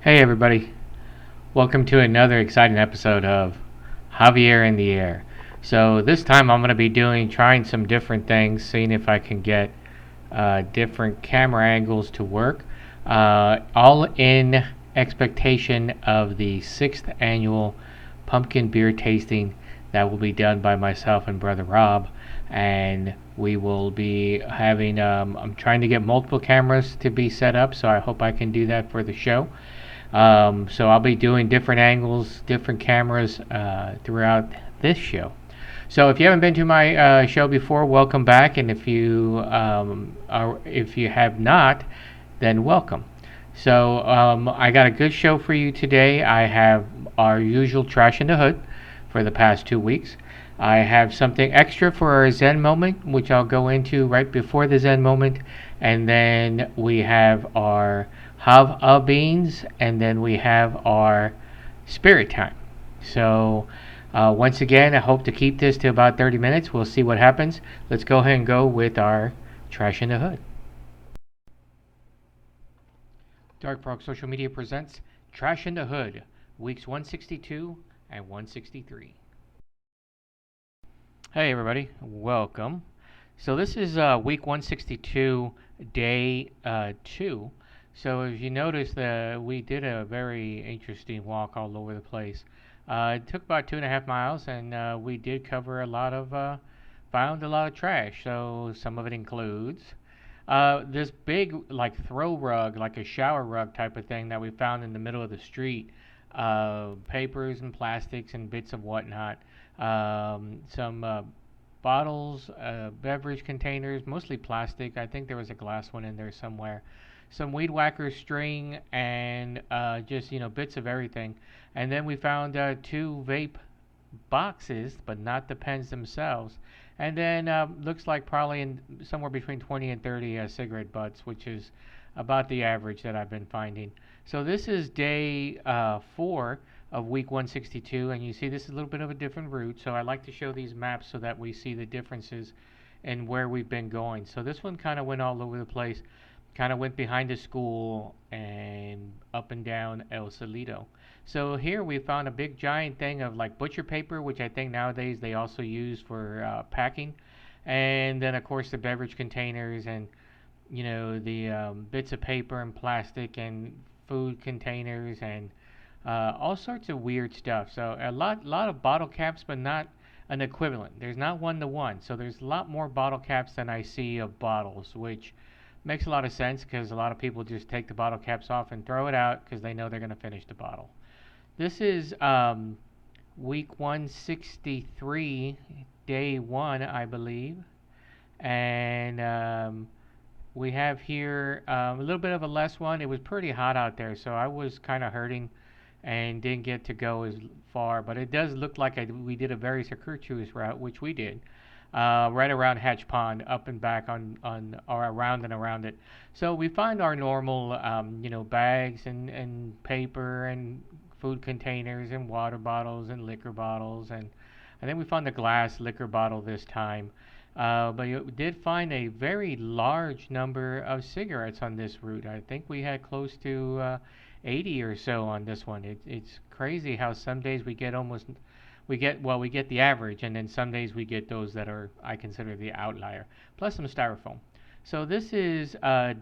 Hey everybody, welcome to another exciting episode of Javier in the Air. So this time I'm going to be trying some different things, seeing if I can get different camera angles to work, all in expectation of the 6th annual pumpkin beer tasting that will be done by myself and brother Rob. And we will be having, I'm trying to get multiple cameras to be set up, so I hope I can do that for the show. So I'll be doing different angles, different cameras throughout this show. So if you haven't been to my show before, welcome back, and if you have not, then welcome. So I got a good show for you today. I have our usual trash in the hood for the past 2 weeks. I have something extra for our Zen Moment, which I'll go into right before the Zen Moment, and then we have our Jav-A Beans, and then we have our Spirit Time. So once again, I hope to keep this to about 30 minutes. We'll see what happens. Let's go ahead and go with our Trash in the Hood. Dark Frog Social Media presents Trash in the Hood, weeks 162 and 163. Hey everybody, welcome. So this is week 162, day 2. So as you notice, we did a very interesting walk all over the place. It took about 2.5 miles, and we did cover found a lot of trash. So some of it includes this big like throw rug, like a shower rug type of thing that we found in the middle of the street. Papers and plastics and bits of whatnot. Some bottles, beverage containers, mostly plastic. I think there was a glass one in there somewhere. Some weed whacker string and just bits of everything. And then we found 2 vape boxes, but not the pens themselves. And then looks like probably somewhere between 20 and 30 cigarette butts, which is about the average that I've been finding. So this is day 4 of week 162, and you see this is a little bit of a different route. So I like to show these maps so that we see the differences in where we've been going. So this one kind of went all over the place, kind of went behind the school and up and down El Salito. So here we found a big giant thing of like butcher paper, which I think nowadays they also use for packing, and then of course the beverage containers and the bits of paper and plastic and food containers and all sorts of weird stuff. So a lot of bottle caps, but not an equivalent. There's not one to one. So there's a lot more bottle caps than I see of bottles, which makes a lot of sense because a lot of people just take the bottle caps off and throw it out because they know they're going to finish the bottle. This is week 163, day 1, I believe. And we have here a little bit of a less one. It was pretty hot out there, so I was kind of hurting and didn't get to go as far. But it does look like we did a very circuitous route, which we did. Right around Hatch Pond, up and back on or around and around it. So we find our normal, bags and paper and food containers and water bottles and liquor bottles, and then we found a glass liquor bottle this time. But we did find a very large number of cigarettes on this route. I think we had close to 80 or so on this one. It's crazy how some days we get the average, and then some days we get those that are I consider the outlier, plus some styrofoam. So this is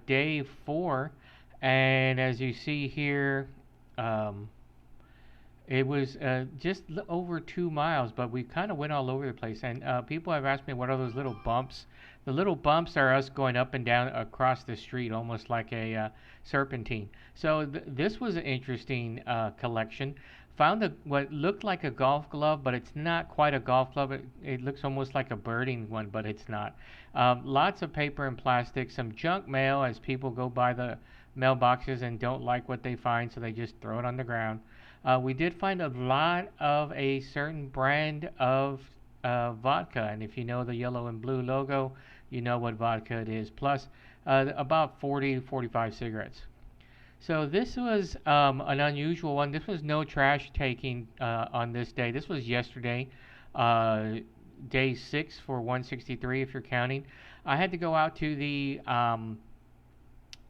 day 4, and as you see here, um, it was just over 2 miles, but we kind of went all over the place. And people have asked me, what are those little bumps? The little bumps are us going up and down across the street, almost like a serpentine. So this was an interesting collection. Found what looked like a golf glove, but it's not quite a golf glove. It looks almost like a birding one, but it's not. Lots of paper and plastic, some junk mail as people go by the mailboxes and don't like what they find, so they just throw it on the ground. We did find a lot of a certain brand of vodka, and if you know the yellow and blue logo, you know what vodka it is. Plus, about 40 to 45 cigarettes. So this was an unusual one. This was no trash taking on this day. This was yesterday, uh, day 6 for 163, if you're counting. I had to go out to the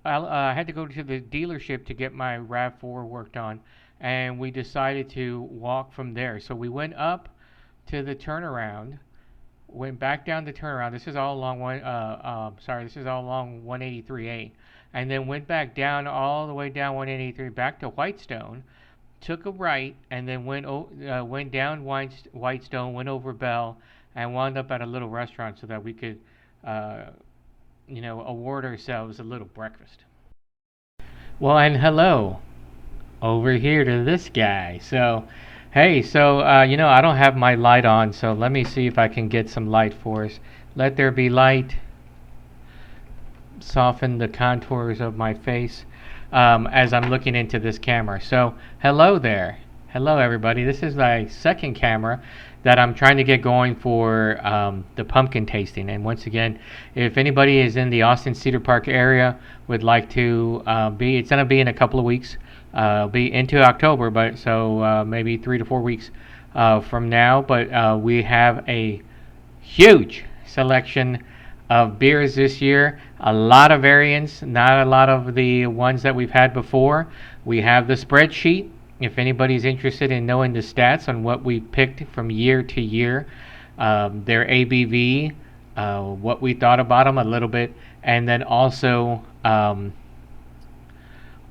I had to go to the dealership to get my RAV4 worked on, and we decided to walk from there. So we went up to the turnaround, went back down the turnaround. This is all along this is all along 183A, and then went back down all the way down 183 back to Whitestone. Took a right and then went down Whitestone, went over Bell, and wound up at a little restaurant so that we could, uh, award ourselves a little breakfast. Well, and hello over here to this guy. So, hey, I don't have my light on, so let me see if I can get some light for us. Let there be light. Soften the contours of my face as I'm looking into this camera. So, hello there. Hello, everybody. This is my second camera that I'm trying to get going for the pumpkin tasting. And once again, if anybody is in the Austin Cedar Park area, would like to it's going to be in a couple of weeks. Be into October, but so maybe 3 to 4 weeks from now. But we have a huge selection of beers this year. A lot of variants, not a lot of the ones that we've had before. We have the spreadsheet. If anybody's interested in knowing the stats on what we picked from year to year, their ABV, what we thought about them a little bit, and then also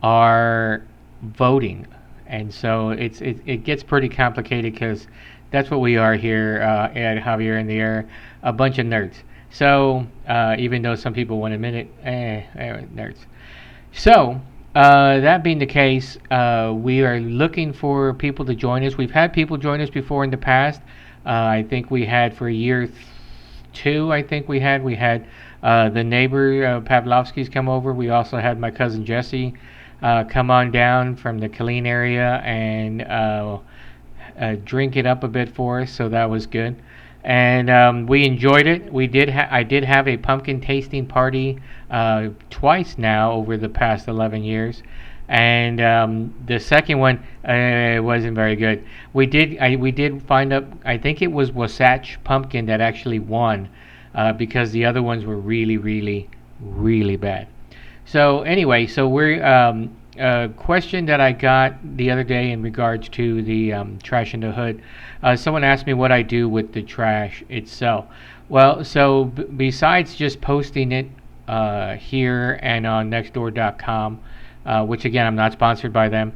our voting. And so it gets pretty complicated because that's what we are here at Javier In The Air, a bunch of nerds. So even though some people won't admit it, nerds. So that being the case, we are looking for people to join us. We've had people join us before in the past. I think we had for year two. I think we had the neighbor Pavlovsky's come over. We also had my cousin Jesse come on down from the Killeen area and drink it up a bit for us. So that was good. And we enjoyed it. I did have a pumpkin tasting party twice now over the past 11 years, and the second one wasn't very good. We did find up. I think it was Wasatch Pumpkin that actually won because the other ones were really, really, really bad. So anyway, we're a question that I got the other day in regards to the trash in the hood. Someone asked me what I do with the trash itself. Well, so besides just posting it here and on nextdoor.com, which again I'm not sponsored by them,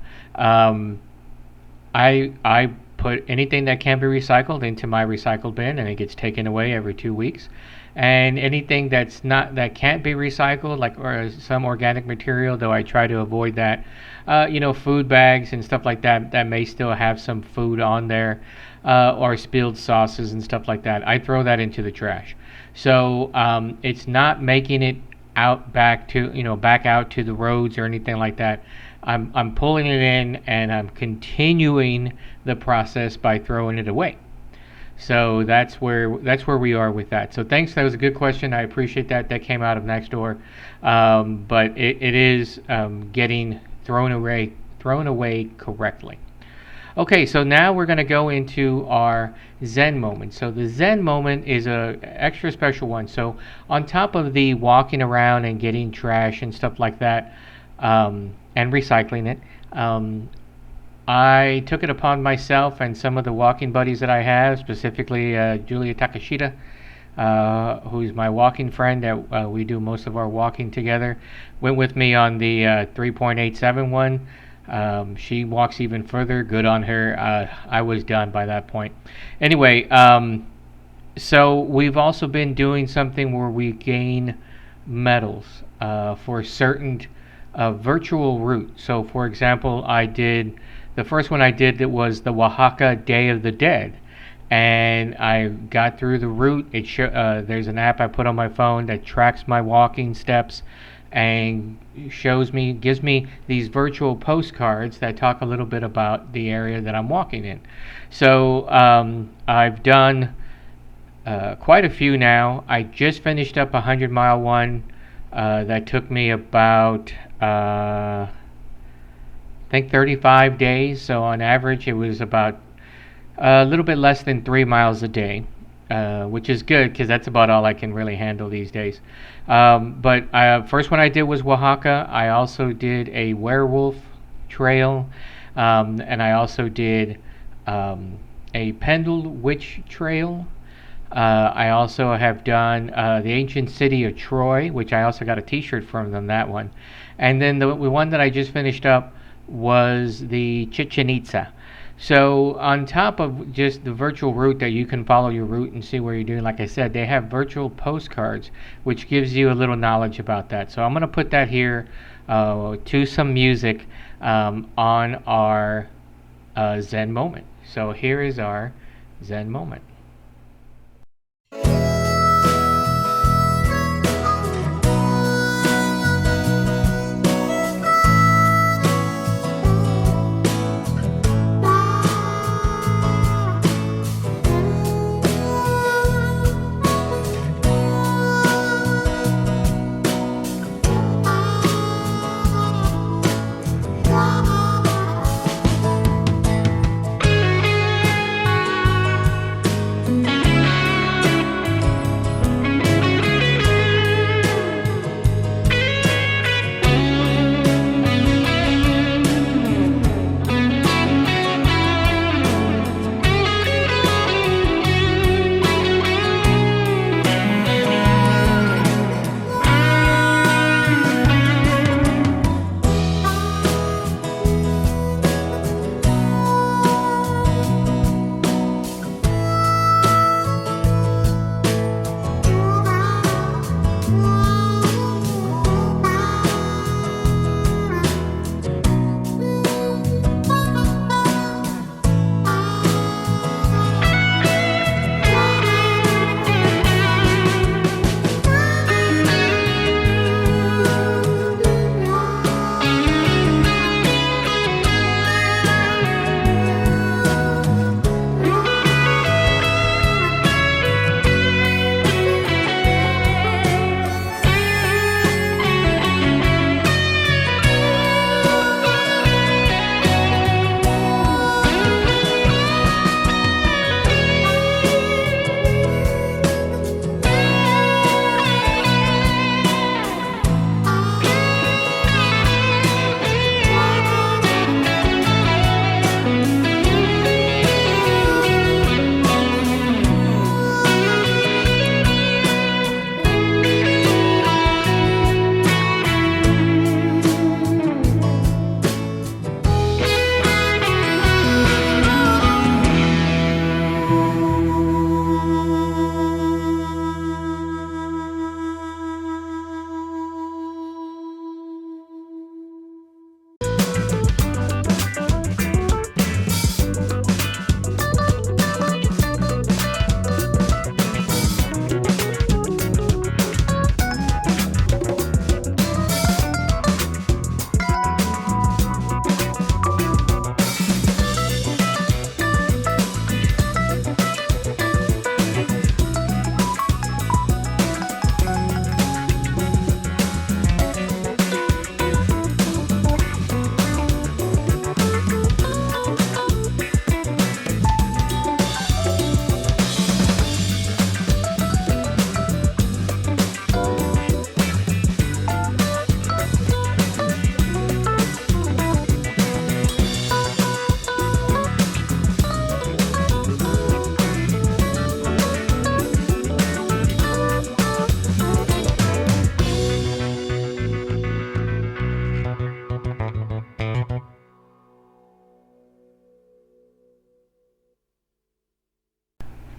I put anything that can be recycled into my recycle bin, and it gets taken away every 2 weeks. And anything that can't be recycled, like or some organic material, though I try to avoid that. Food bags and stuff like that may still have some food on there, or spilled sauces and stuff like that. I throw that into the trash. So it's not making it back out to the roads or anything like that. I'm pulling it in and I'm continuing the process by throwing it away. So that's where we are with that. So thanks. That was a good question. I appreciate that. That came out of Nextdoor, but it is getting thrown away correctly. Okay, so now we're going to go into our Zen Moment. So the Zen Moment is a extra special one. So on top of the walking around and getting trash and stuff like that, and recycling it, I took it upon myself and some of the walking buddies that I have, specifically Julia Takashita, who's my walking friend that we do most of our walking together, went with me on the 3.87 one. She walks even further. Good on her. I was done by that point. Anyway, so we've also been doing something where we gain medals for certain virtual routes. So, for example, the first one I did that was the Oaxaca Day of the Dead, and I got through the route. There's an app I put on my phone that tracks my walking steps and gives me these virtual postcards that talk a little bit about the area that I'm walking in. So I've done quite a few now. I just finished up a 100-mile one that took me about I think 35 days. So on average, it was about a little bit less than 3 miles a day. which is good because that's about all I can really handle these days. But first one I did was Oaxaca. I also did a werewolf trail, and I also did a Pendle Witch trail. I also have done the ancient city of Troy, which I also got a T-shirt from them. That one, and then the one that I just finished up was the Chichen Itza. So on top of just the virtual route that you can follow your route and see where you're doing, like I said, they have virtual postcards, which gives you a little knowledge about that. So I'm going to put that here to some music on our Zen Moment. So here is our Zen Moment.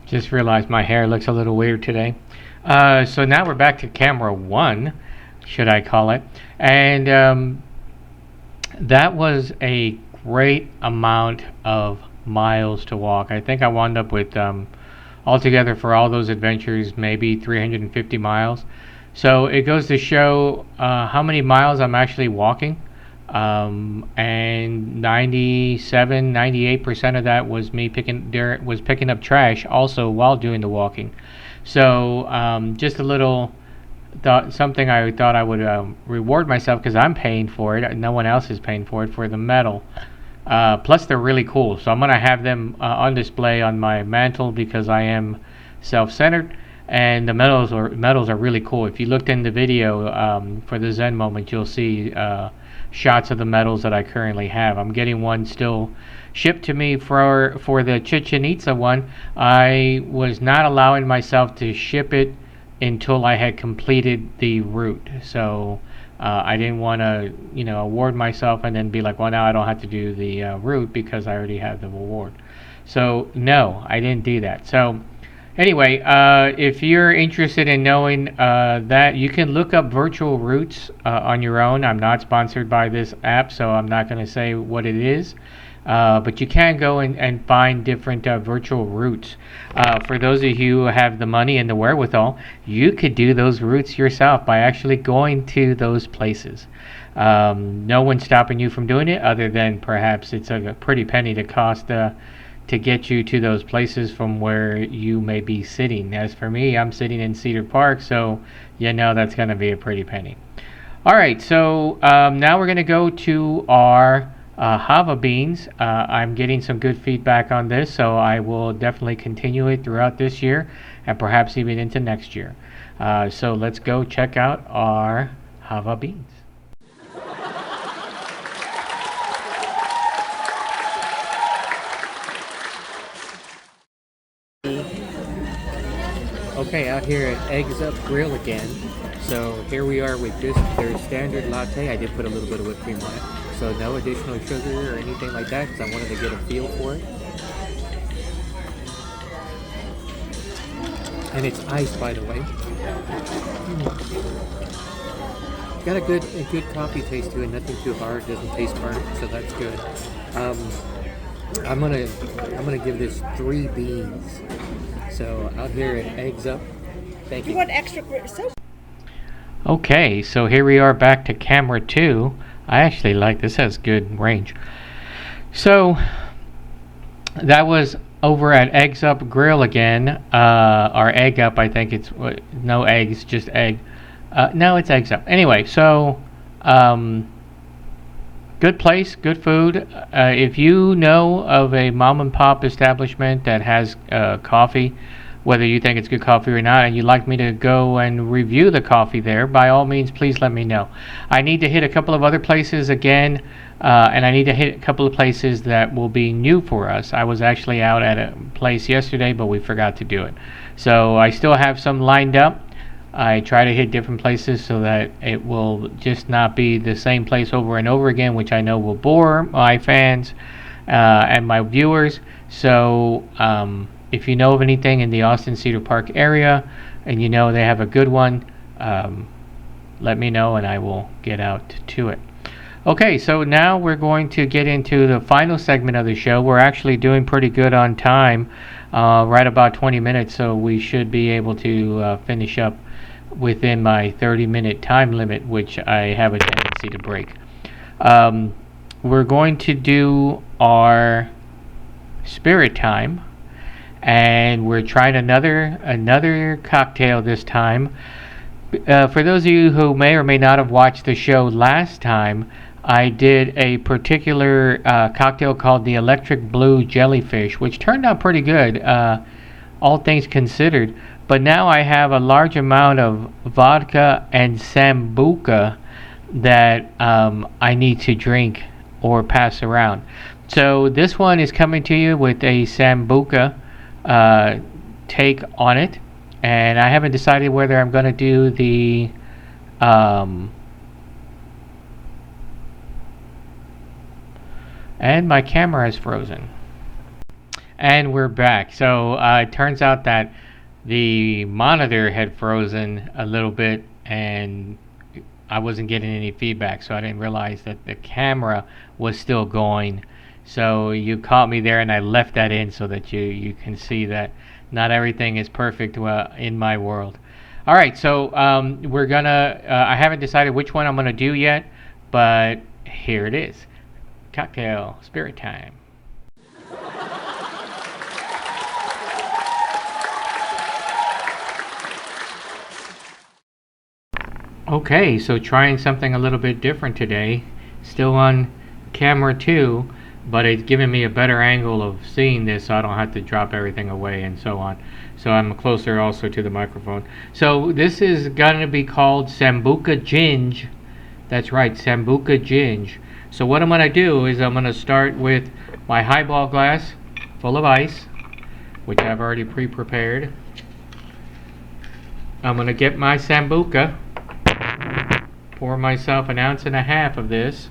Just realized my hair looks a little weird today. So now we're back to camera one, should I call it? And that was a great amount of miles to walk. I think I wound up with altogether for all those adventures maybe 350 miles. So it goes to show how many miles I'm actually walking. And 97, 98% of that was me picking up trash also while doing the walking. So just a little something I thought I would reward myself because I'm paying for it. No one else is paying for it for the medal. Plus they're really cool. So I'm gonna have them on display on my mantle because I am self-centered, and the metals are really cool. If you looked in the video for the Zen Moment, you'll see shots of the metals that I currently have. I'm getting one still shipped to me for the Chichen Itza one. I was not allowing myself to ship it until I had completed the route. So I didn't want to, award myself and then be like, well, now I don't have to do the route because I already have the award. So no, I didn't do that. So anyway, if you're interested in knowing that, you can look up virtual routes on your own. I'm not sponsored by this app, so I'm not going to say what it is. But you can go and find different virtual routes. For those of you who have the money and the wherewithal, you could do those routes yourself by actually going to those places. No one's stopping you from doing it, other than perhaps it's a pretty penny to cost to get you to those places from where you may be sitting. As for me, I'm sitting in Cedar Park, so that's going to be a pretty penny. All right, so now we're going to go to our Jav-A Beans. I'm getting some good feedback on this, so I will definitely continue it throughout this year and perhaps even into next year. So let's go check out our Jav-A Beans. Okay, out here at Eggs Up Grill again. So here we are with just their standard latte. I did put a little bit of whipped cream on it. So no additional sugar or anything like that, because I wanted to get a feel for it. And it's iced, by the way. Got a good coffee taste to it. Nothing too hard. Doesn't taste burnt, so that's good. I'm gonna give this 3 beans. So out here at Eggs Up. Thank you. You want extra soap? Okay, so here we are back to camera 2. I actually like this, has good range. So that was over at Eggs Up Grill again, or Egg Up, I think it's no eggs, just egg. No, it's Eggs Up. Anyway, so good place, good food. If you know of a mom and pop establishment that has coffee, whether you think it's good coffee or not, and you'd like me to go and review the coffee there, by all means, please let me know. I need to hit a couple of other places again, and I need to hit a couple of places that will be new for us. I was actually out at a place yesterday, but we forgot to do it. So I still have some lined up. I try to hit different places so that it will just not be the same place over and over again, which I know will bore my fans and my viewers. So if you know of anything in the Austin Cedar Park area and you know they have a good one, let me know and I will get out to it. Okay, so now we're going to get into the final segment of the show. We're actually doing pretty good on time, right about 20 minutes, so we should be able to finish up within my 30-minute time limit, which I have a tendency to break. We're going to do our spirit time, and we're trying another cocktail this time. For those of you who may or may not have watched the show last time, I did a particular cocktail called the Electric Blue Jellyfish, which turned out pretty good, all things considered. But now I have a large amount of vodka and Sambuca that I need to drink or pass around. So this one is coming to you with a Sambuca take on it, and I haven't decided whether I'm going to do the and my camera is frozen, and we're back. So it turns out that the monitor had frozen a little bit and I wasn't getting any feedback, so I didn't realize that the camera was still going. So you caught me there and I left that in so that you can see that not everything is perfect in my world. Alright, so we're gonna I haven't decided which one I'm gonna do yet, but here it is. Cocktail spirit time. Okay, so trying something a little bit different today. Still on camera 2. but it's giving me a better angle of seeing this, so I don't have to drop everything away and so on. So I'm closer also to the microphone. So this is going to be called Sambuca Ging. That's right, Sambuca Ging. So what I'm going to do is I'm going to start with my highball glass full of ice, which I've already pre-prepared. I'm going to get my Sambuca, pour myself 1.5 ounces of this.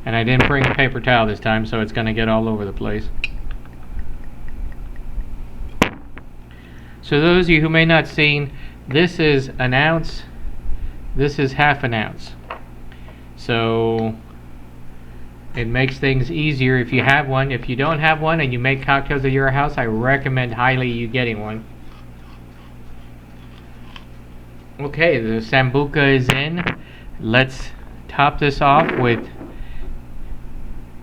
And I didn't bring a paper towel this time, so it's going to get all over the place. So those of you who may not have seen, this is 1 ounce, this is 1/2 ounce. So it makes things easier if you have one. If you don't have one and you make cocktails at your house, I recommend highly you getting one. Okay, the Sambuca is in. Let's top this off with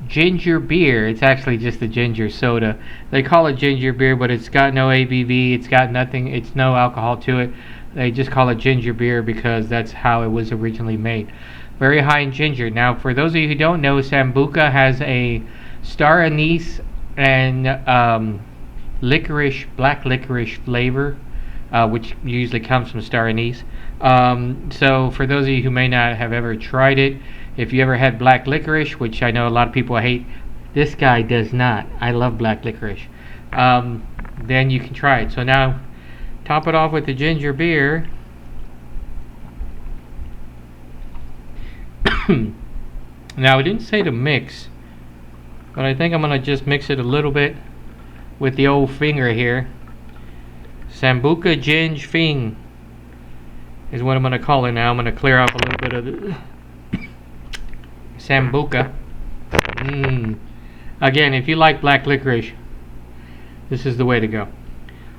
ginger beer. It's actually just a ginger soda. They call it ginger beer, but it's got no ABV. It's got nothing. It's no alcohol to it. They just call it ginger beer because that's how it was originally made. Very high in ginger. Now, for those of you who don't know, Sambuca has a star anise and black licorice flavor, which usually comes from star anise. So for those of you who may not have ever tried it, if you ever had black licorice, which I know a lot of people hate, this guy does not. I love black licorice. Then you can try it. So now, top it off with the ginger beer. Now, I didn't say to mix, but I think I'm going to just mix it a little bit with the old finger here. Sambuca Ging Fing is what I'm going to call it now. I'm going to clear off a little bit of the Sambuca. Again, if you like black licorice, this is the way to go.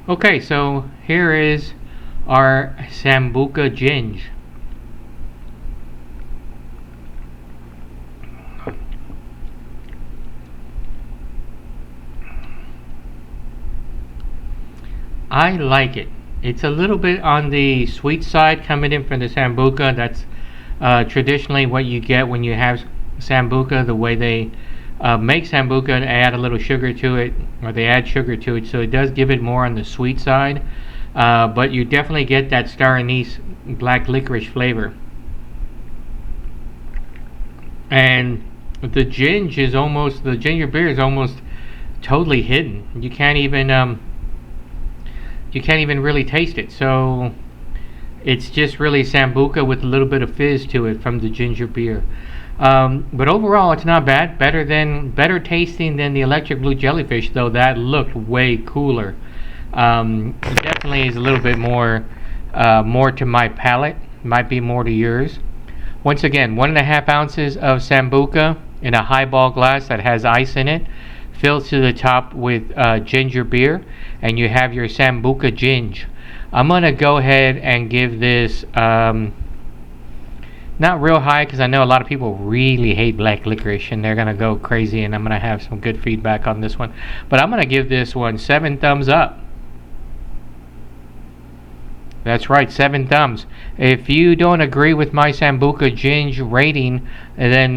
Okay, so here is our Sambuca Ging. I like it. It's a little bit on the sweet side coming in from the Sambuca. That's traditionally what you get when you have Sambuca, the way they make Sambuca, and add a little sugar to it, or they add sugar to it, so it does give it more on the sweet side, but you definitely get that star anise black licorice flavor. And the ginger beer is almost totally hidden. You can't even really taste it. So it's just really Sambuca with a little bit of fizz to it from the ginger beer. But overall, it's not bad. Better tasting than the Electric Blue Jellyfish, though that looked way cooler. It definitely is a little bit more to my palate. Might be more to yours. Once again, 1.5 ounces of Sambuca in a highball glass that has ice in it, filled to the top with ginger beer, and you have your Sambuca Ging. I'm gonna go ahead and give this not real high, because I know a lot of people really hate black licorice and they're gonna go crazy, and I'm gonna have some good feedback on this one. But I'm gonna give this one 7 thumbs up. That's right, 7 thumbs. If you don't agree with my Sambuca Ging rating, then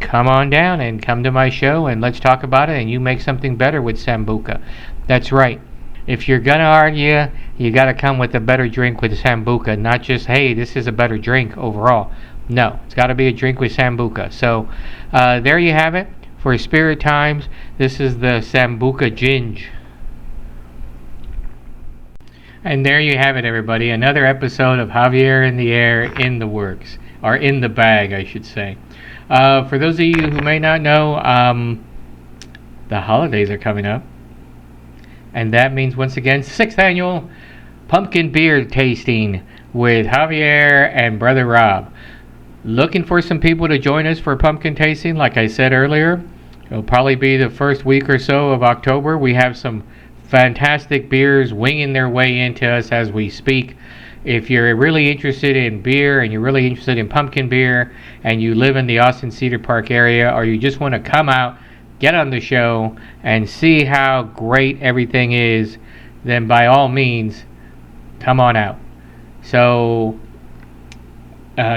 come on down and come to my show and let's talk about it, and you make something better with Sambuca. That's right. If you're gonna argue, you gotta come with a better drink with Sambuca, not just, hey, this is a better drink overall. No, it's gotta be a drink with Sambuca. So there you have it. For Spirit Times, this is the Sambuca Ging. And there you have it, everybody. Another episode of Javier in the Air in the works. Or in the bag, I should say. For those of you who may not know, the holidays are coming up. And that means, once again, 6th annual pumpkin beer tasting with Javier and Brother Rob. Looking for some people to join us for pumpkin tasting, like I said earlier. It'll probably be the first week or so of October. We have some fantastic beers winging their way into us as we speak. If you're really interested in beer and you're really interested in pumpkin beer and you live in the Austin Cedar Park area, or you just want to come out, get on the show and see how great everything is, then by all means, come on out. So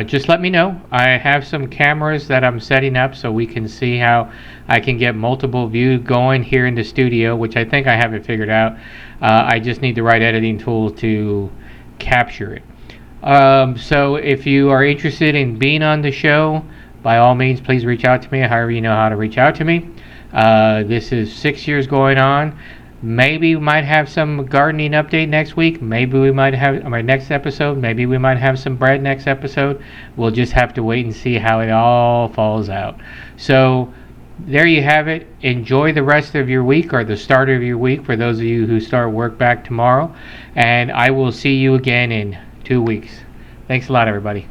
just let me know. I have some cameras that I'm setting up so we can see how I can get multiple views going here in the studio, which I think I have it figured out. I just need the right editing tool to capture it. So if you are interested in being on the show, by all means, please reach out to me, however you know how to reach out to me. This is 6 years going on. Maybe we might have some gardening update next week. Maybe we might have my next episode. Maybe we might have some bread next episode. We'll just have to wait and see how it all falls out. So there you have it. Enjoy the rest of your week, or the start of your week for those of you who start work back tomorrow. And I will see you again in 2 weeks. Thanks a lot, everybody.